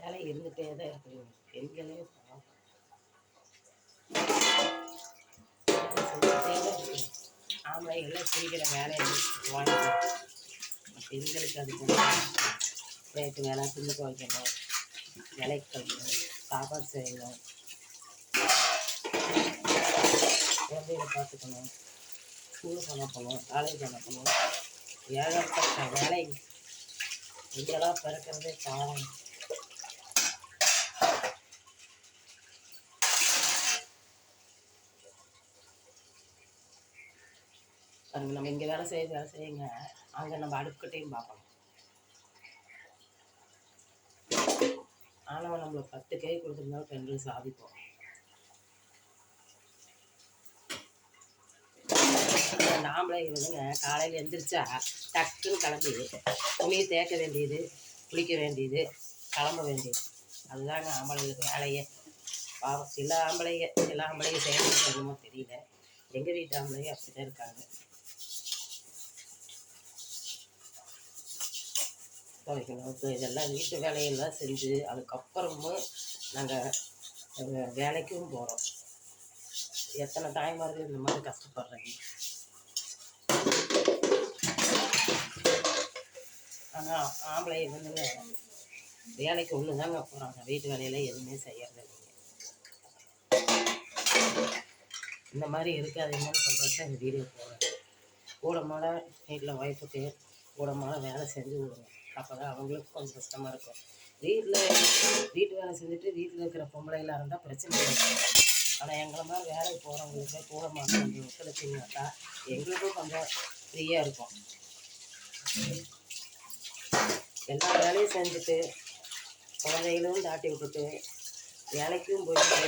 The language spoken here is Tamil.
வேலை இருந்துகிட்டே தான் இருக்குது. பெண்களே ஆம்பளைகள்லாம் பிடிக்கிற வேலையை வாங்கி பெண்களுக்கு அது ரேட்டு வேலை துணி துவைக்கணும், விலைக்கு கழிக்கணும், சாப்பாடு செய்யணும், குழந்தைகளை பார்த்துக்கணும், ஸ்கூலுக்கு அனுப்பணும், காலேஜ் அனுப்பணும், ஏகப்பட்ட வேலை. இதெல்லாம் பிறக்கிறதே பாவம். அதுக்கு நம்ம இங்கே வேலை செய்யுங்க, அங்கே நம்ம அடுப்புக்கிட்டையும் பார்க்கணும். ஆனால் நம்மளை 10 கை கொடுத்துருந்தாலும் பெண்கள் சாதிப்போம். அந்த ஆம்பளைங்க வந்துங்க காலையில் எழுந்திரிச்சா டக்குன்னு கிளம்பி துணியை தேய்க்க வேண்டியது, குளிக்க வேண்டியது, கிளம்ப வேண்டியது. அதுதாங்க ஆம்பளைங்களுக்கு வேலையே. பாவம் எல்லா ஆம்பளைங்க செய்யறது என்னமோ தெரியல. எங்கள் வீட்டு ஆம்பளைங்க அப்படி தான் இருக்காங்க. துவைக்கணும், இதெல்லாம் வீட்டு வேலையெல்லாம் செஞ்சு அதுக்கப்புறமும் நாங்கள் வேலைக்கும் போகிறோம். எத்தனை தாய்மார்கள் இந்த மாதிரி கஷ்டப்படுறாங்க. ஆனால் ஆம்பளை வந்துங்க வேலைக்கு ஒன்று தாங்க போகிறாங்க, வீட்டு வேலையில் எதுவுமே செய்யறது இல்லைங்க. இந்த மாதிரி இருக்காதுங்கன்னு சொல்கிறது தான் இந்த வீடியோ போடுறேன். கூடமாட வீட்டில் ஒய்ஃபுக்கு கூடமாட வேலை செஞ்சு விடுங்க. அப்போ தான் அவங்களுக்கும் கொஞ்சம் கஷ்டமாக இருக்கும். வீட்டு வேலை செஞ்சுட்டு வீட்டில் இருக்கிற பொம்பளைகளாக இருந்தால் பிரச்சனை இல்லை. ஆனால் எங்களை மாதிரி வேலைக்கு போகிறவங்களுக்கு கூடமாட கொஞ்சம் ஒத்துழைச்சிங்கனாக்கா எங்களுக்கும் கொஞ்சம் ஃப்ரீயாக இருக்கும். எல்லா வேலையும் செஞ்சுட்டு குழந்தைகளும் தாட்டி விட்டுட்டு வேலைக்கும் போயிட்டு